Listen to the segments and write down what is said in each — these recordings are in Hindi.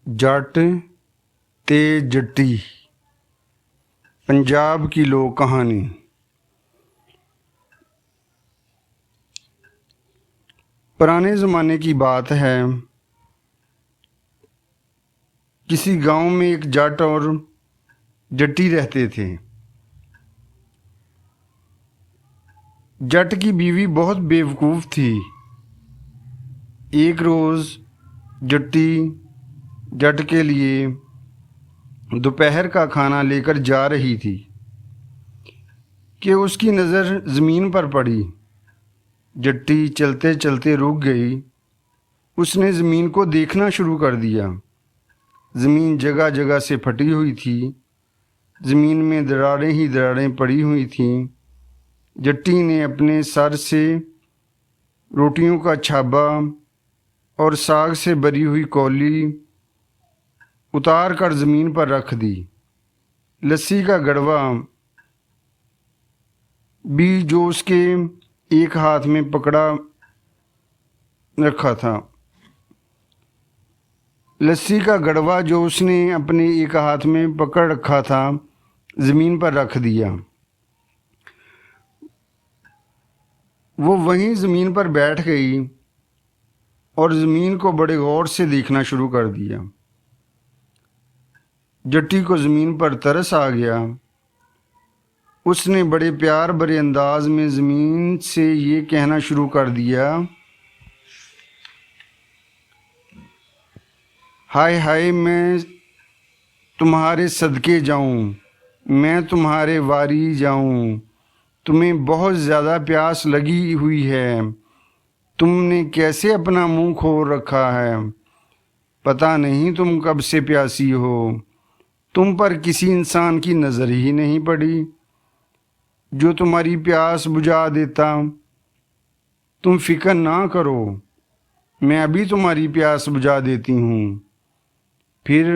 जट ते जट्टी पंजाब की लोक कहानी। पुराने ज़माने की बात है। किसी गांव में एक जट और जट्टी रहते थे। जट की बीवी बहुत बेवकूफ़ थी। एक रोज़ जट्टी जट के लिए दोपहर का खाना लेकर जा रही थी कि उसकी नज़र ज़मीन पर पड़ी। जट्टी चलते चलते रुक गई। उसने ज़मीन को देखना शुरू कर दिया। ज़मीन जगह जगह से फटी हुई थी। ज़मीन में दरारें ही दरारें पड़ी हुई थीं। जट्टी ने अपने सर से रोटियों का छाबा और साग से भरी हुई कौली उतार कर ज़मीन पर रख दी। लस्सी का गड़वा भी जो उसके एक हाथ में पकड़ा रखा था लस्सी का गड़वा जो उसने अपने एक हाथ में पकड़ रखा था ज़मीन पर रख दिया। वो वहीं ज़मीन पर बैठ गई और ज़मीन को बड़े गौर से देखना शुरू कर दिया। जट्टी को ज़मीन पर तरस आ गया। उसने बड़े प्यार भरे अंदाज में ज़मीन से ये कहना शुरू कर दिया, हाय हाय मैं तुम्हारे सदके जाऊं, मैं तुम्हारे वारी जाऊं। तुम्हें बहुत ज़्यादा प्यास लगी हुई है। तुमने कैसे अपना मुंह खोल रखा है। पता नहीं तुम कब से प्यासी हो। तुम पर किसी इंसान की नज़र ही नहीं पड़ी जो तुम्हारी प्यास बुझा देता। तुम फिक्र ना करो, मैं अभी तुम्हारी प्यास बुझा देती हूँ। फिर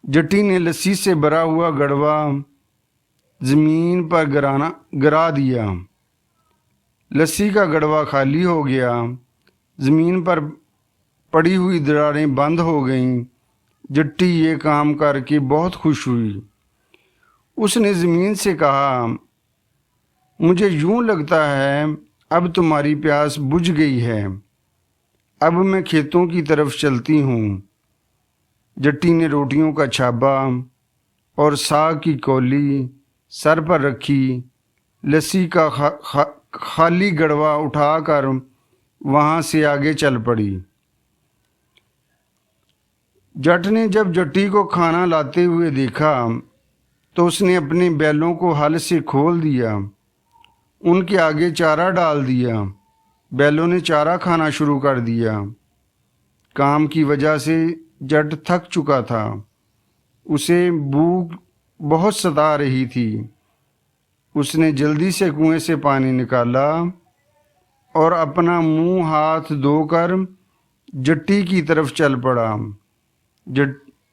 जट्टी ने लस्सी से भरा हुआ गड़वा ज़मीन पर गिरा दिया। लस्सी का गड़वा खाली हो गया। ज़मीन पर पड़ी हुई दरारें बंद हो गईं। जट्टी ये काम करके बहुत खुश हुई। उसने ज़मीन से कहा, मुझे यूँ लगता है अब तुम्हारी प्यास बुझ गई है। अब मैं खेतों की तरफ चलती हूँ। जट्टी ने रोटियों का छाबा और साग की कौली सर पर रखी। लस्सी का खाली गड़वा उठाकर वहाँ से आगे चल पड़ी। जट ने जब जट्टी को खाना लाते हुए देखा तो उसने अपने बैलों को हल से खोल दिया। उनके आगे चारा डाल दिया। बैलों ने चारा खाना शुरू कर दिया। काम की वजह से जट थक चुका था। उसे भूख बहुत सता रही थी। उसने जल्दी से कुएं से पानी निकाला और अपना मुंह हाथ धोकर जट्टी की तरफ चल पड़ा।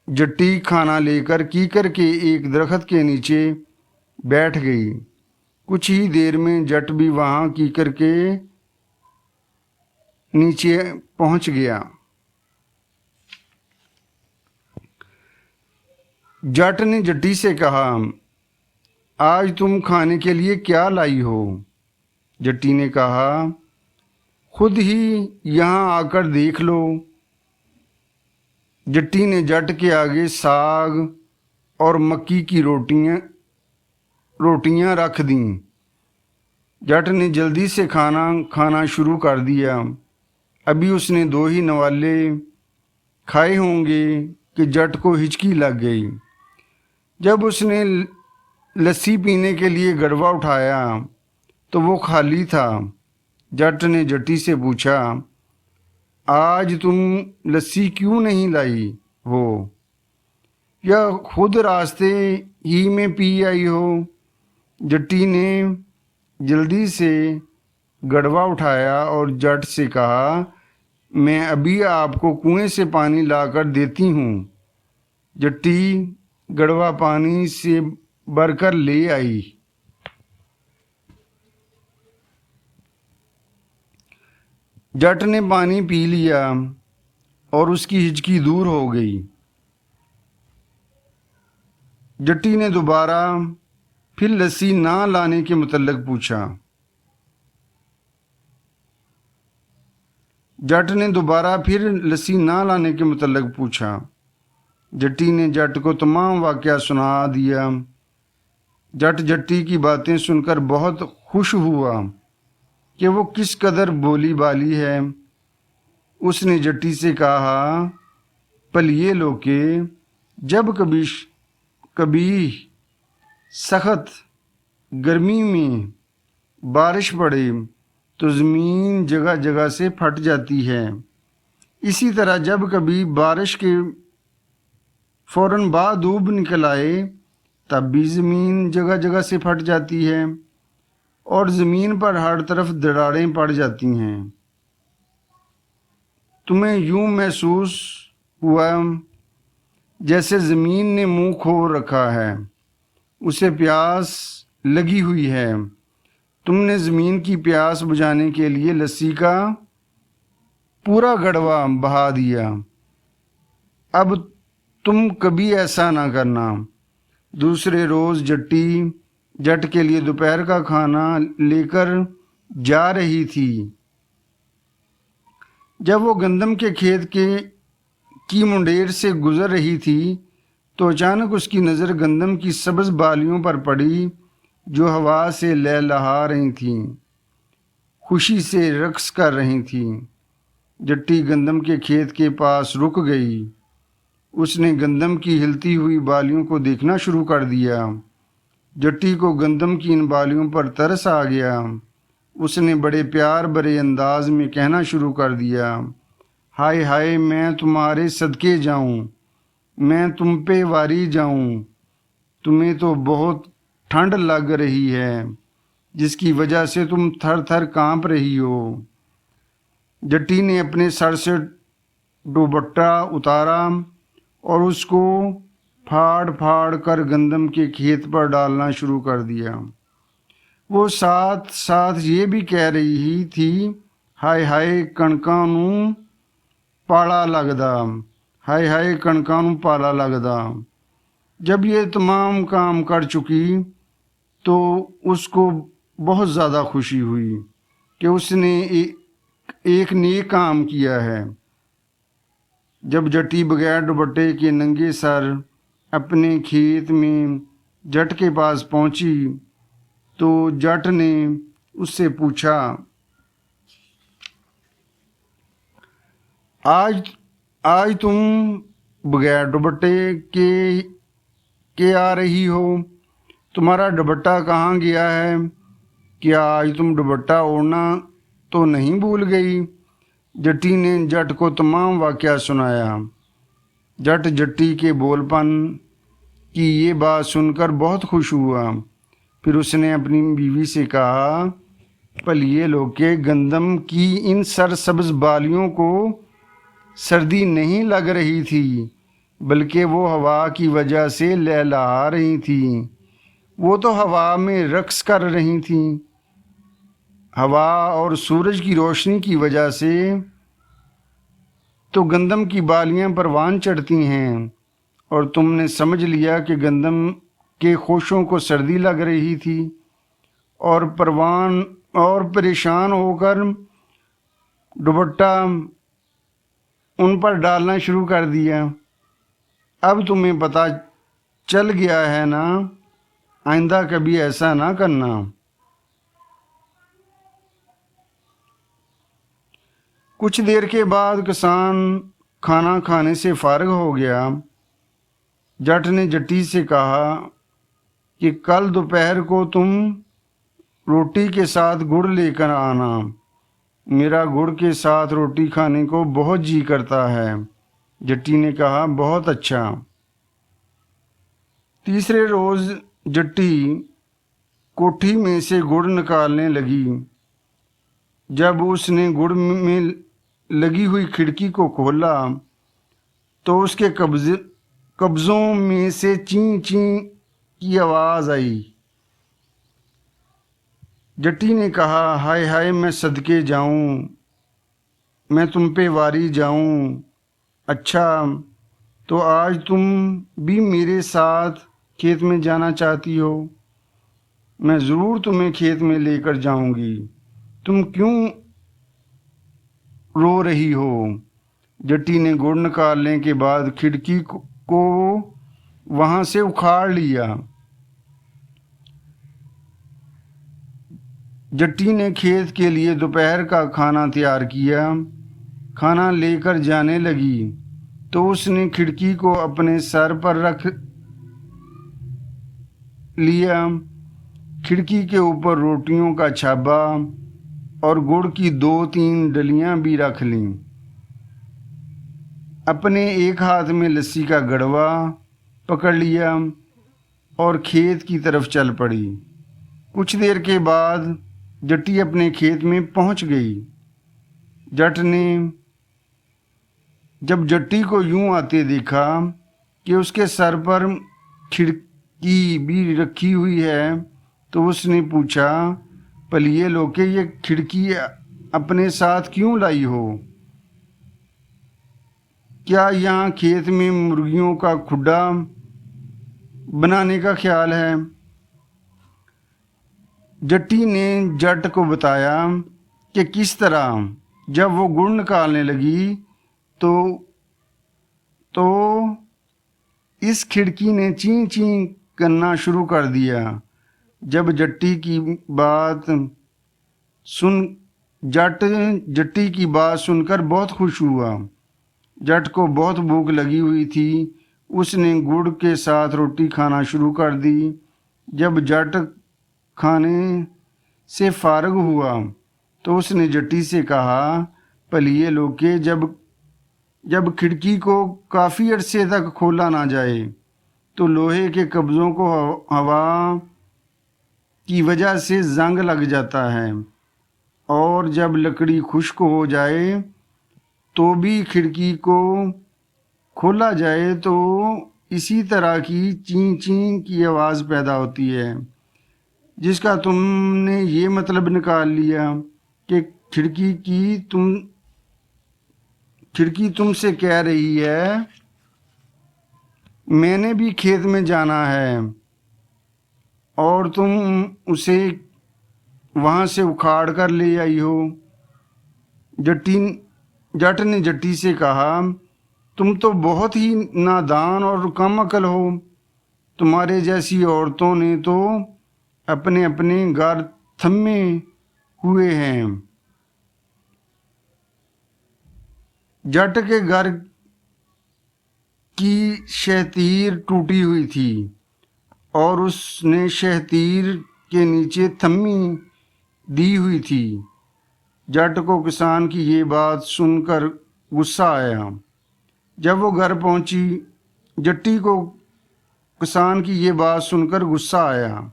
जट्टी खाना लेकर कीकर के एक दरख्त के नीचे बैठ गई। कुछ ही देर में जट भी वहां कीकर के नीचे पहुंच गया। जट ने जट्टी से कहा, आज तुम खाने के लिए क्या लाई हो। जट्टी ने कहा, खुद ही यहाँ आकर देख लो। जट्टी ने जट के आगे साग और मक्की की रोटियां रख दीं। जट ने जल्दी से खाना शुरू कर दिया। अभी उसने 2 ही नवाले खाए होंगे कि जट को हिचकी लग गई। जब उसने लस्सी पीने के लिए गड़वा उठाया तो वो खाली था। जट ने जट्टी से पूछा, आज तुम लस्सी क्यों नहीं लाई हो, या खुद रास्ते ही में पी आई हो। जट्टी ने जल्दी से गड़वा उठाया और जट से कहा, मैं अभी आपको कुएं से पानी लाकर देती हूँ। जट्टी गड़वा पानी से भरकर ले आई। जट ने पानी पी लिया और उसकी हिचकी दूर हो गई। जट्टी ने दोबारा फिर लस्सी ना लाने के मुतल्लिक पूछा। जट ने दोबारा फिर लस्सी ना लाने के मुतल्लिक पूछा। जट्टी ने जट को तमाम वाक़या सुना दिया। जट जट्टी की बातें सुनकर बहुत खुश हुआ कि वो किस कदर बोली बाली है। उसने जट्टी से कहा, पलिए लोके, जब कभी सख्त गर्मी में बारिश पड़े तो ज़मीन जगह जगह से फट जाती है। इसी तरह जब कभी बारिश के फ़ौरन बाद धूप निकल आए तब भी ज़मीन जगह जगह से फट जाती है और ज़मीन पर हर तरफ दरारें पड़ जाती हैं। तुम्हें यूं महसूस हुआ जैसे ज़मीन ने मुंह खोल रखा है, उसे प्यास लगी हुई है। तुमने ज़मीन की प्यास बुझाने के लिए लस्सी का पूरा गड़वा बहा दिया। अब तुम कभी ऐसा ना करना। दूसरे रोज़ जट्टी जट के लिए दोपहर का खाना लेकर जा रही थी। जब वो गंदम के खेत की मुंडेर से गुजर रही थी तो अचानक उसकी नज़र गंदम की सब्ज़ बालियों पर पड़ी जो हवा से लहलहा रही थीं, खुशी से रक्स कर रही थीं। जट्टी गंदम के खेत के पास रुक गई। उसने गंदम की हिलती हुई बालियों को देखना शुरू कर दिया। जट्टी को गंदम की इन बालियों पर तरस आ गया। उसने बड़े प्यार भरे अंदाज में कहना शुरू कर दिया, हाय हाय, मैं तुम्हारे सदके जाऊं, मैं तुम पे वारी जाऊं। तुम्हें तो बहुत ठंड लग रही है जिसकी वजह से तुम थर थर कांप रही हो। जट्टी ने अपने सर से दुपट्टा उतारा और उसको फाड़ फाड़ कर गंदम के खेत पर डालना शुरू कर दिया। वो साथ साथ ये भी कह रही थी, हाय हाय कणकां नूं पाला लगदा, हाय हाय कणकां नूं पाला लगदा। जब ये तमाम काम कर चुकी तो उसको बहुत ज़्यादा खुशी हुई कि उसने एक नेक काम किया है। जब जट्टी बगैर दुपट्टे के नंगे सर अपने खेत में जट के पास पहुंची तो जट ने उससे पूछा, आज तुम बगैर दुपट्टे के आ रही हो? तुम्हारा दुपट्टा कहाँ गया है? क्या आज तुम दुपट्टा ओढ़ना तो नहीं भूल गई? जट्टी ने जट को तमाम वाक़या सुनाया। जट जट्टी के बोलपन की ये बात सुनकर बहुत खुश हुआ। फिर उसने अपनी बीवी से कहा, पलिए लोके, गंदम की इन सरसब्ज बालियों को सर्दी नहीं लग रही थी बल्कि वो हवा की वजह से लहलहा रही थी। वो तो हवा में रक्स कर रही थी। हवा और सूरज की रोशनी की वजह से तो गंदम की बालियां परवान चढ़ती हैं और तुमने समझ लिया कि गंदम के खोशों को सर्दी लग रही थी और परवान और परेशान होकर दुपट्टा उन पर डालना शुरू कर दिया। अब तुम्हें पता चल गया है ना, आइंदा कभी ऐसा ना करना। कुछ देर के बाद किसान खाना खाने से फारिग हो गया। जट ने जट्टी से कहा कि कल दोपहर को तुम रोटी के साथ गुड़ लेकर आना। मेरा गुड़ के साथ रोटी खाने को बहुत जी करता है। जट्टी ने कहा, बहुत अच्छा। तीसरे रोज़ जट्टी कोठी में से गुड़ निकालने लगी। जब उसने गुड़ में लगी हुई खिड़की को खोला तो उसके कब्ज़ों में से ची ची की आवाज़ आई। जट्टी ने कहा, हाय हाय, मैं सदके जाऊं, मैं तुम पे वारी जाऊं। अच्छा, तो आज तुम भी मेरे साथ खेत में जाना चाहती हो? मैं ज़रूर तुम्हें खेत में लेकर जाऊंगी। तुम क्यों रो रही हो? जट्टी ने गुड़ निकालने के बाद खिड़की को वहां से उखाड़ लिया। जट्टी ने खेत के लिए दोपहर का खाना तैयार किया। खाना लेकर जाने लगी तो उसने खिड़की को अपने सर पर रख लिया। खिड़की के ऊपर रोटियों का छाबा और गुड़ की 2-3 डलियां भी रख लीं। अपने एक हाथ में लस्सी का गड़वा पकड़ लिया और खेत की तरफ चल पड़ी। कुछ देर के बाद जट्टी अपने खेत में पहुंच गई। जट ने जब जट्टी को यूं आते देखा कि उसके सर पर खिड़की भी रखी हुई है तो उसने पूछा, पलिए लोके, ये खिड़की अपने साथ क्यों लाई हो? क्या यहाँ खेत में मुर्गियों का खुड्डा बनाने का ख्याल है? जट्टी ने जट को बताया कि किस तरह। जब वो गुड़ निकालने लगी तो इस खिड़की ने चीं चीं करना शुरू कर दिया। जब जट्टी की बात सुनकर बहुत खुश हुआ। जट को बहुत भूख लगी हुई थी। उसने गुड़ के साथ रोटी खाना शुरू कर दी। जब जट खाने से फारग हुआ तो उसने जट्टी से कहा, पलिए लोके, जब खिड़की को काफ़ी अरसे तक खोला ना जाए तो लोहे के कब्ज़ों को हवा की वजह से जंग लग जाता है, और जब लकड़ी खुश्क हो जाए तो भी खिड़की को खोला जाए तो इसी तरह की चीं चीं की आवाज़ पैदा होती है, जिसका तुमने ये मतलब निकाल लिया कि खिड़की तुमसे कह रही है मैंने भी खेत में जाना है और तुम उसे वहाँ से उखाड़ कर ले आई हो। जट ने जट्टी से कहा, तुम तो बहुत ही नादान और कम अकल हो। तुम्हारे जैसी औरतों ने तो अपने अपने घर थमे हुए हैं। जट के घर की शहतीर टूटी हुई थी और उसने शहतीर के नीचे थम्मी दी हुई थी। जट को किसान की ये बात सुनकर गुस्सा आया। जब वो घर पहुंची, जट्टी को किसान की ये बात सुनकर गुस्सा आया।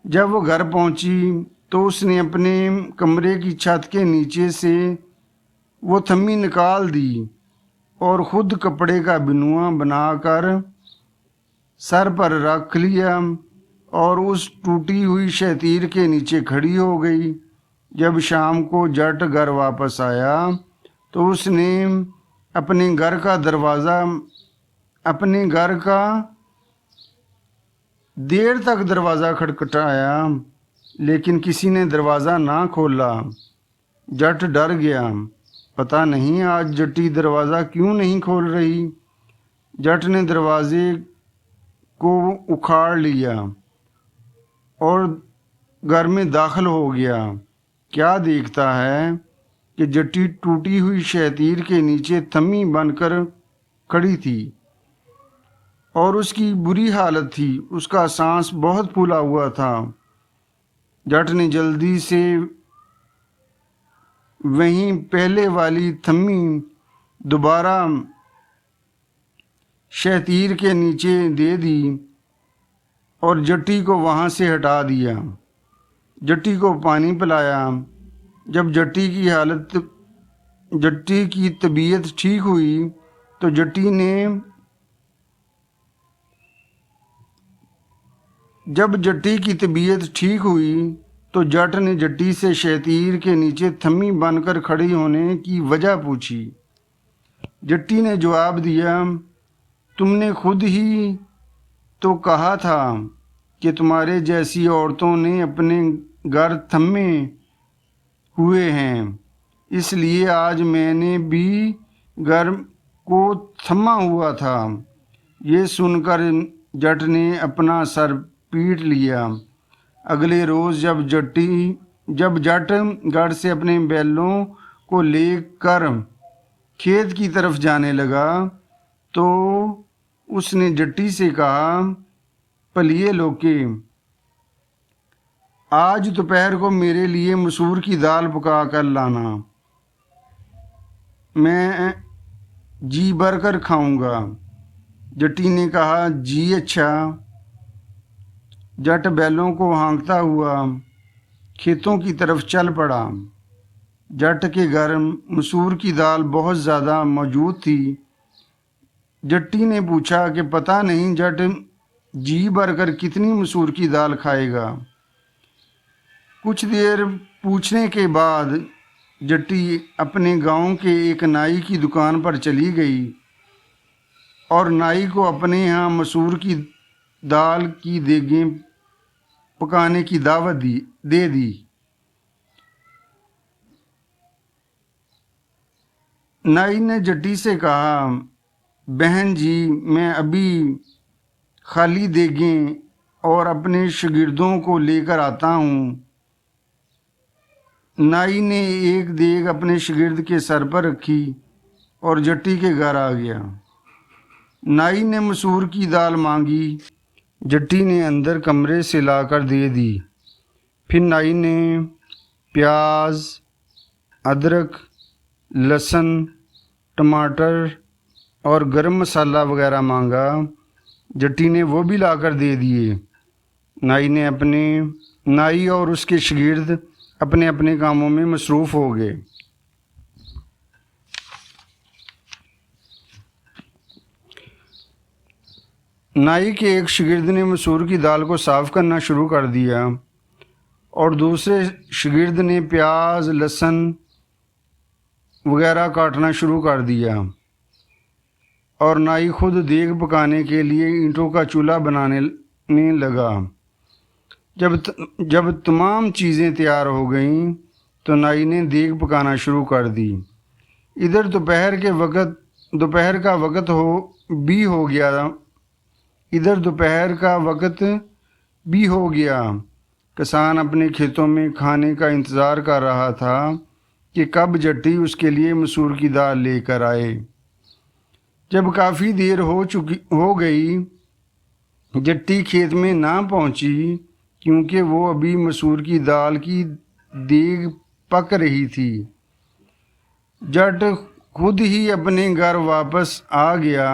जब वो घर पहुंची तो उसने अपने कमरे की छत के नीचे से वो थम्मी निकाल दी और खुद कपड़े का बिनुआ बनाकर सर पर रख लिया और उस टूटी हुई शहतीर के नीचे खड़ी हो गई। जब शाम को जट घर वापस आया तो उसने अपने घर का देर तक दरवाज़ा खटखटाया, लेकिन किसी ने दरवाज़ा ना खोला। जट डर गया, पता नहीं आज जट्टी दरवाज़ा क्यों नहीं खोल रही। जट ने दरवाजे को उखाड़ लिया और घर में दाखिल हो गया। क्या देखता है कि जट्टी टूटी हुई शहतीर के नीचे थम्मी बनकर खड़ी थी और उसकी बुरी हालत थी। उसका सांस बहुत फूला हुआ था। जट ने जल्दी से वहीं पहले वाली थम्मी दोबारा शहतीर के नीचे दे दी और जट्टी को वहाँ से हटा दिया। जट्टी को पानी पिलाया। जब जट्टी की तबीयत ठीक हुई तो जट ने जट्टी से शहतीर के नीचे थम्मी बनकर खड़ी होने की वजह पूछी। जट्टी ने जवाब दिया, तुमने खुद ही तो कहा था कि तुम्हारे जैसी औरतों ने अपने घर थमे हुए हैं, इसलिए आज मैंने भी घर को थमा हुआ था। ये सुनकर जट ने अपना सर पीट लिया। अगले रोज़ जब जट घर से अपने बैलों को लेकर खेत की तरफ जाने लगा तो उसने जट्टी से कहा, पलिए लोके, आज दोपहर को मेरे लिए मसूर की दाल पका कर लाना, मैं जी भर कर खाऊंगा। जट्टी ने कहा, जी अच्छा। जट बैलों को हाँकता हुआ खेतों की तरफ चल पड़ा। जट के घर मसूर की दाल बहुत ज़्यादा मौजूद थी। जट्टी ने पूछा कि पता नहीं जट जी भरकर कितनी मसूर की दाल खाएगा। कुछ देर पूछने के बाद जट्टी अपने गांव के एक नाई की दुकान पर चली गई और नाई को अपने यहाँ मसूर की दाल की देगें पकाने की दावत दे दी। नाई ने जट्टी से कहा, बहन जी, मैं अभी खाली देगें और अपने शागिर्दों को लेकर आता हूँ। नाई ने एक देग अपने शागिर्द के सर पर रखी और जट्टी के घर आ गया। नाई ने मसूर की दाल मांगी। जट्टी ने अंदर कमरे से लाकर दे दी। फिर नाई ने प्याज, अदरक, लहसुन, टमाटर और गरम मसाला वगैरह मांगा। जट्टी ने वो भी लाकर दे दिए। नाई और उसके शागिर्द अपने अपने कामों में मसरूफ़ हो गए। नाई के एक शागिर्द ने मसूर की दाल को साफ़ करना शुरू कर दिया और दूसरे शागिर्द ने प्याज, लहसुन वगैरह काटना शुरू कर दिया और नाई खुद देग पकाने के लिए ईंटों का चूल्हा बनाने लगा। जब तमाम चीज़ें तैयार हो गईं तो नाई ने देग पकाना शुरू कर दी। इधर दोपहर का वक़्त भी हो गया। किसान अपने खेतों में खाने का इंतज़ार कर रहा था कि कब जट्टी उसके लिए मसूर की दाल लेकर आए। जब काफ़ी देर हो गई, जट्टी खेत में ना पहुंची क्योंकि वो अभी मसूर की दाल की देग पक रही थी। जट खुद ही अपने घर वापस आ गया।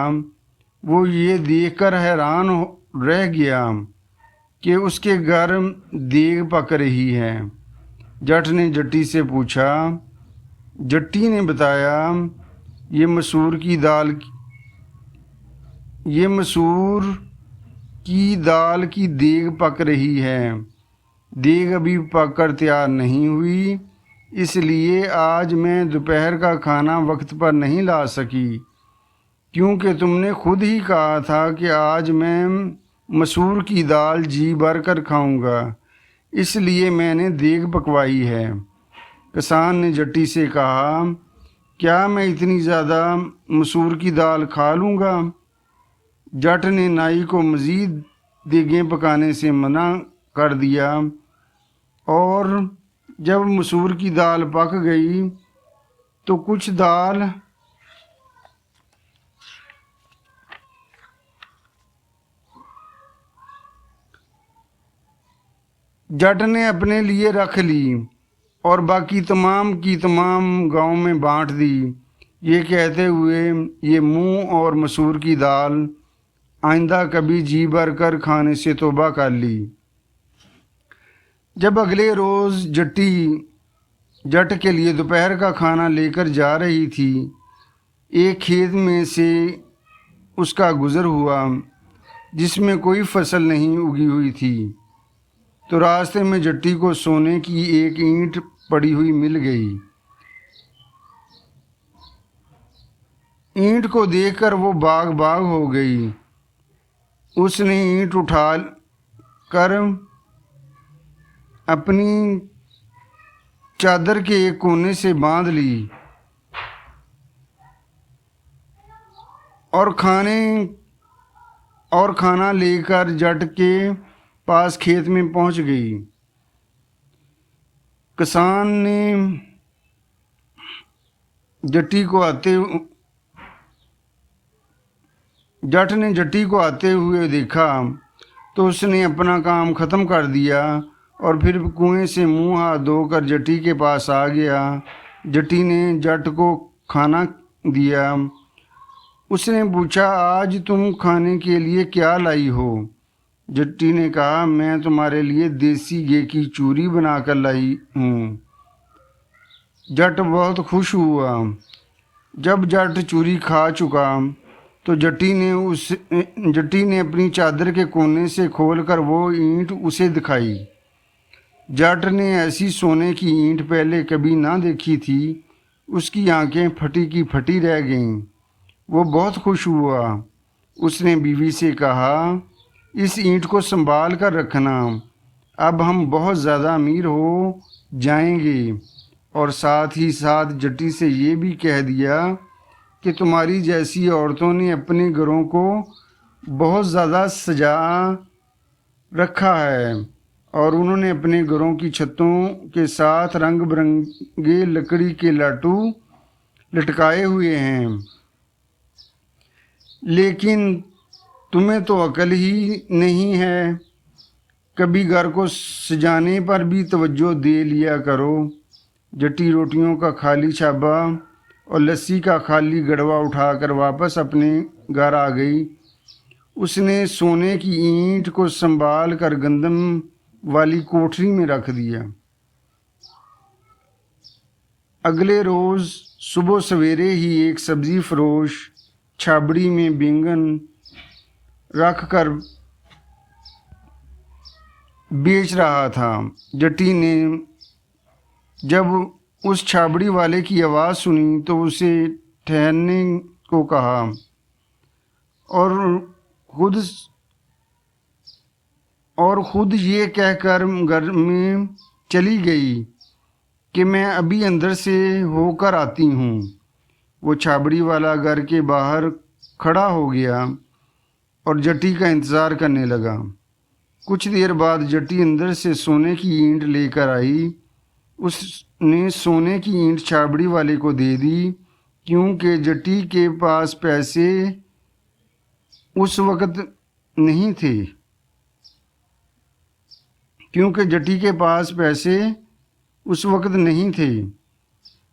वो ये देखकर हैरान रह गया कि उसके घर देग पक रही है। जट ने जट्टी से पूछा। जट्टी ने बताया, ये मसूर की दाल की देग पक रही है। देग अभी पककर तैयार नहीं हुई, इसलिए आज मैं दोपहर का खाना वक्त पर नहीं ला सकी, क्योंकि तुमने खुद ही कहा था कि आज मैं मसूर की दाल जी भर कर खाऊंगा, इसलिए मैंने देग पकवाई है। किसान ने जट्टी से कहा, क्या मैं इतनी ज़्यादा मसूर की दाल खा लूँगा? जट ने नाई को मज़ीद देगें पकाने से मना कर दिया और जब मसूर की दाल पक गई तो कुछ दाल जट ने अपने लिए रख ली और बाकी तमाम की तमाम गांव में बांट दी, ये कहते हुए ये मूंग और मसूर की दाल आइंदा कभी जी भर कर खाने से तौबा कर ली। जब अगले रोज़ जट के लिए दोपहर का खाना लेकर जा रही थी, एक खेत में से उसका गुज़र हुआ जिसमें कोई फसल नहीं उगी हुई थी। तो रास्ते में जट्टी को सोने की एक ईंट पड़ी हुई मिल गई। ईंट को देखकर वो बाग बाग हो गई। उसने ईंट उठा कर अपनी चादर के एक कोने से बांध ली और खाना लेकर जट के पास खेत में पहुंच गई। किसान ने जट ने जट्टी को आते हुए देखा तो उसने अपना काम ख़त्म कर दिया और फिर कुएं से मुंह हाथ धोकर जट्टी के पास आ गया। जट्टी ने जट को खाना दिया। उसने पूछा, आज तुम खाने के लिए क्या लाई हो? जट्टी ने कहा, मैं तुम्हारे लिए देसी घी की चूरी बनाकर लाई हूँ। जट बहुत खुश हुआ। जब जट चूरी खा चुका तो जट्टी ने अपनी चादर के कोने से खोलकर वो ईंट उसे दिखाई। जट ने ऐसी सोने की ईंट पहले कभी ना देखी थी। उसकी आंखें फटी की फटी रह गईं। वो बहुत खुश हुआ। उसने बीवी से कहा, इस ईंट को संभाल कर रखना, अब हम बहुत ज़्यादा अमीर हो जाएंगे। और साथ ही साथ जट्टी से ये भी कह दिया कि तुम्हारी जैसी औरतों ने अपने घरों को बहुत ज़्यादा सजा रखा है और उन्होंने अपने घरों की छतों के साथ रंग बिरंगे लकड़ी के लाटू लटकाए हुए हैं, लेकिन तुम्हें तो अकल ही नहीं है। कभी घर को सजाने पर भी तवज्जो दे लिया करो। जट्टी रोटियों का खाली छाबा और लस्सी का खाली गड़वा उठाकर वापस अपने घर आ गई। उसने सोने की ईंट को संभाल कर गंदम वाली कोठरी में रख दिया। अगले रोज़ सुबह सवेरे ही एक सब्जी फरोश छाबड़ी में बैंगन रख कर बेच रहा था। जट्टी ने जब उस छाबड़ी वाले की आवाज़ सुनी तो उसे ठहरने को कहा और खुद ये कहकर घर में चली गई कि मैं अभी अंदर से होकर आती हूँ। वो छाबड़ी वाला घर के बाहर खड़ा हो गया और जट्टी का इंतज़ार करने लगा। कुछ देर बाद जट्टी अंदर से सोने की ईंट लेकर आई। उसने सोने की ईंट छाबड़ी वाले को दे दी, क्योंकि जट्टी के पास पैसे उस वक़्त नहीं थे।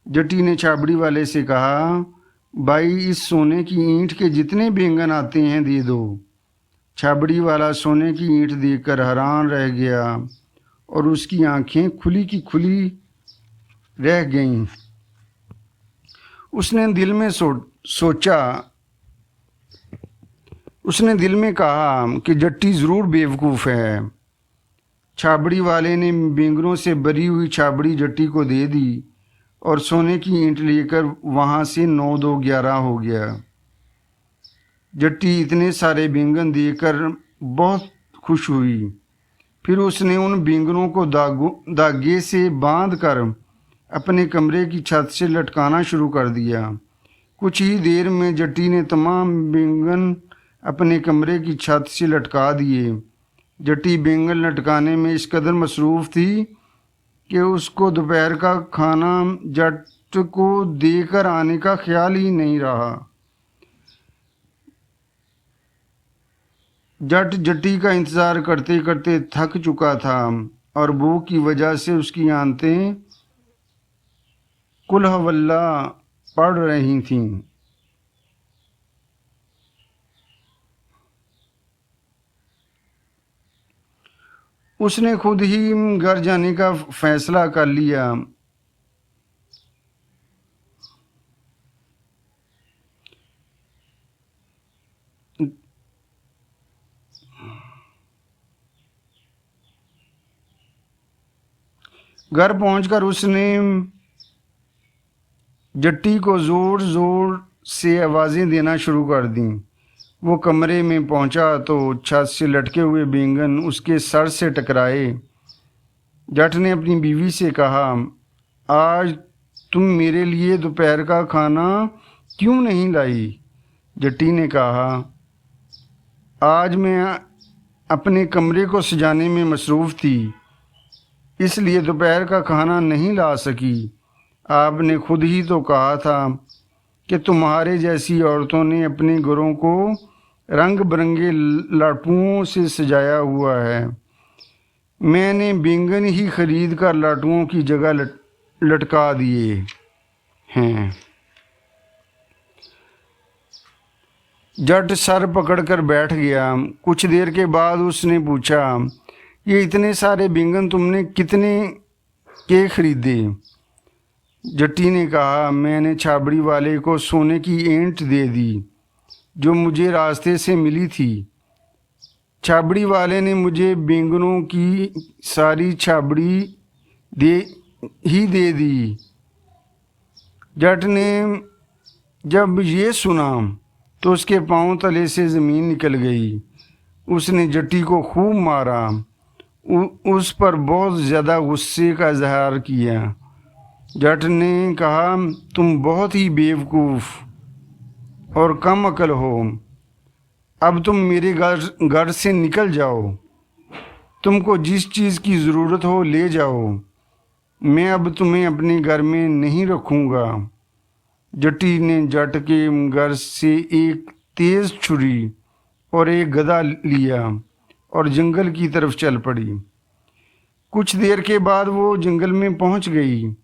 जट्टी ने छाबड़ी वाले से कहा, भाई इस सोने की ईंट के जितने बैंगन आते हैं दे दो। छाबड़ी वाला सोने की ईंट देखकर हैरान रह गया और उसकी आंखें खुली की खुली रह गईं। उसने दिल में कहा कि जट्टी ज़रूर बेवकूफ़ है। छाबड़ी वाले ने बैंगनों से भरी हुई छाबड़ी जट्टी को दे दी और सोने की ईंट लेकर वहाँ से 9 2 11 हो गया। जट्टी इतने सारे बैंगन देखकर बहुत खुश हुई। फिर उसने उन बैंगनों को धागे से बांधकर अपने कमरे की छत से लटकाना शुरू कर दिया। कुछ ही देर में जट्टी ने तमाम बैंगन अपने कमरे की छत से लटका दिए। जट्टी बैंगन लटकाने में इस कदर मसरूफ़ थी कि उसको दोपहर का खाना जट को देकर आने का ख्याल ही नहीं रहा। जट जट्टी का इंतज़ार करते करते थक चुका था और भूख की वजह से उसकी आंतें कुल्हवल्ला पड़ रही थीं। उसने खुद ही घर जाने का फैसला कर लिया। घर पहुंचकर उसने जट्टी को ज़ोर ज़ोर से आवाज़ें देना शुरू कर दीं। वो कमरे में पहुंचा तो छत से लटके हुए बैंगन उसके सर से टकराए। जट ने अपनी बीवी से कहा, आज तुम मेरे लिए दोपहर का खाना क्यों नहीं लाई? जट्टी ने कहा, आज मैं अपने कमरे को सजाने में मसरूफ़ थी, इसलिए दोपहर का खाना नहीं ला सकी। आपने खुद ही तो कहा था कि तुम्हारे जैसी औरतों ने अपने घरों को रंग बिरंगे लाटुओं से सजाया हुआ है। मैंने बैंगन ही खरीद कर लाटुओं की जगह लटका दिए हैं। जट सर पकड़कर बैठ गया। कुछ देर के बाद उसने पूछा, ये इतने सारे बैंगन तुमने कितने के खरीदे? जट्टी ने कहा, मैंने छाबड़ी वाले को सोने की ईंट दे दी जो मुझे रास्ते से मिली थी। छाबड़ी वाले ने मुझे बैंगनों की सारी छाबड़ी दे दी। जट ने जब ये सुना तो उसके पांव तले से ज़मीन निकल गई। उसने जट्टी को खूब मारा, उस पर बहुत ज़्यादा गुस्से का इजहार किया। जट ने कहा, तुम बहुत ही बेवकूफ़ और कम अकल हो। अब तुम मेरे घर से निकल जाओ। तुमको जिस चीज़ की ज़रूरत हो ले जाओ। मैं अब तुम्हें अपने घर में नहीं रखूँगा। जट्टी ने जट के घर से एक तेज़ छुरी और एक गदा लिया और जंगल की तरफ चल पड़ी। कुछ देर के बाद वो जंगल में पहुंच गई।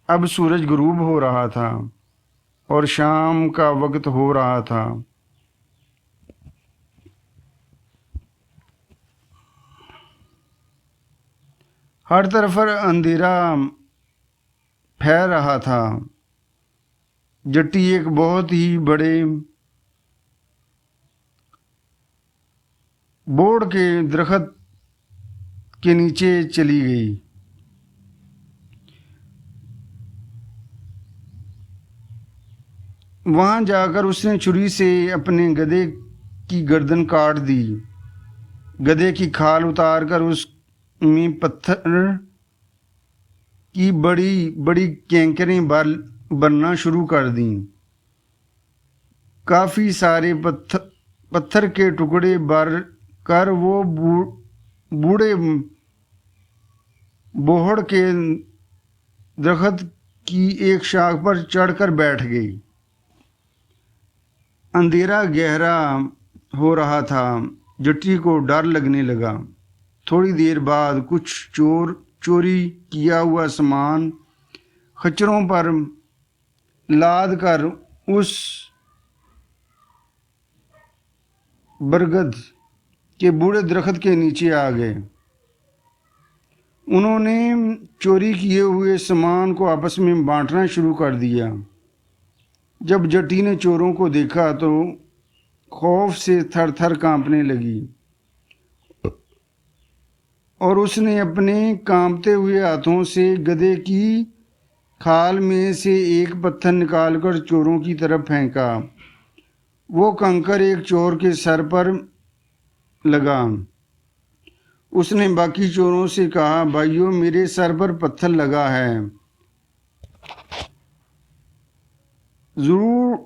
अब सूरज गुरूब हो रहा था और शाम का वक्त हो रहा था। हर तरफ अंधेरा फैल रहा था। जट्टी एक बहुत ही बड़े बोड़ के दरख्त के नीचे चली गई। वहां जाकर उसने छुरी से अपने गधे की गर्दन काट दी। गधे की खाल उतारकर उसमें पत्थर की बड़ी बड़ी कैंकरें बनना शुरू कर दी। काफ़ी सारे पत्थर के टुकड़े भर कर वो बूढ़े बोहड़ के दरख्त की एक शाख पर चढ़कर बैठ गई। अंधेरा गहरा हो रहा था। जट्टी को डर लगने लगा। थोड़ी देर बाद कुछ चोरी किया हुआ सामान खच्चरों पर लाद कर उस बरगद के बूढ़े दरख्त के नीचे आ गए। उन्होंने चोरी किए हुए सामान को आपस में बांटना शुरू कर दिया। जब जट्टी ने चोरों को देखा तो खौफ से थर थर कांपने लगी और उसने अपने कांपते हुए हाथों से गधे की खाल में से एक पत्थर निकालकर चोरों की तरफ फेंका। वो कंकर एक चोर के सर पर लगा। उसने बाकी चोरों से कहा, भाइयों, मेरे सर पर पत्थर लगा है, ज़रूर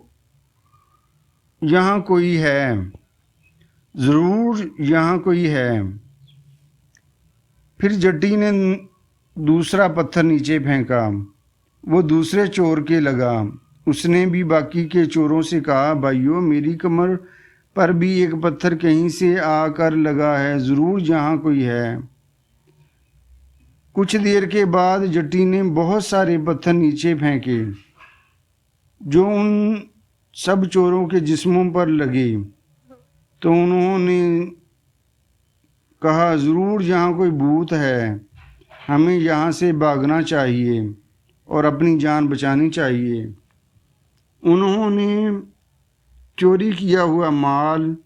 यहाँ कोई है, ज़रूर यहाँ कोई है। फिर जट्टी ने दूसरा पत्थर नीचे फेंका। वो दूसरे चोर के लगा। उसने भी बाकी के चोरों से कहा, भाइयों, मेरी कमर पर भी एक पत्थर कहीं से आकर लगा है, ज़रूर यहाँ कोई है। कुछ देर के बाद जट्टी ने बहुत सारे पत्थर नीचे फेंके जो उन सब चोरों के जिस्मों पर लगे। तो उन्होंने कहा, ज़रूर यहाँ कोई भूत है, हमें यहाँ से भागना चाहिए और अपनी जान बचानी चाहिए। उन्होंने चोरी किया हुआ माल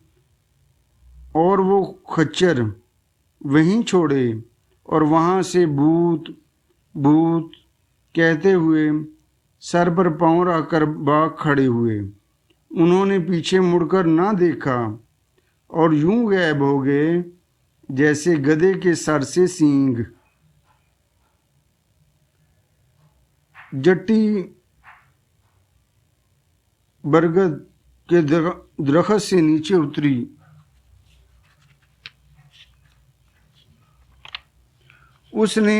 और वो खच्चर वहीं छोड़े और वहाँ से भूत भूत कहते हुए सर पर पाँव रखकर भाग खड़े हुए। उन्होंने पीछे मुड़कर ना देखा और यूं गायब हो गए जैसे गधे के सर से सींग। जट्टी बरगद के दरख्त से नीचे उतरी। उसने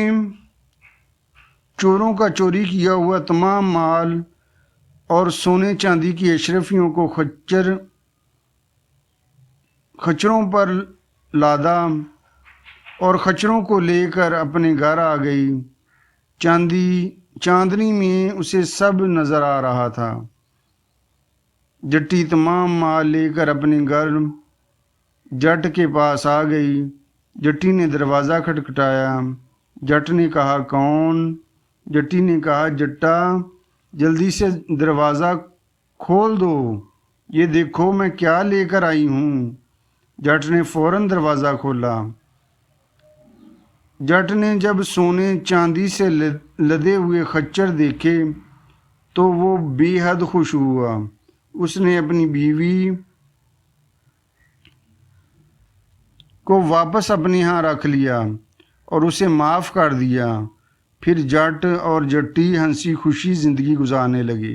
चोरों का चोरी किया हुआ तमाम माल और सोने चांदी की अशरफियों को खच्चरों पर लादा और खच्चरों को लेकर अपने घर आ गई। चांदनी में उसे सब नजर आ रहा था। जट्टी तमाम माल लेकर अपने घर जट के पास आ गई। जट्टी ने दरवाज़ा खटखटाया। जट ने कहा, कौन? जट्टी ने कहा, जट्टा जल्दी से दरवाज़ा खोल दो, ये देखो मैं क्या लेकर आई हूँ। जट ने फौरन दरवाज़ा खोला। जट ने जब सोने चांदी से लदे हुए खच्चर देखे तो वो बेहद खुश हुआ। उसने अपनी बीवी को वापस अपने यहाँ रख लिया और उसे माफ़ कर दिया। फिर जट और जट्टी हंसी खुशी ज़िंदगी गुजारने लगे।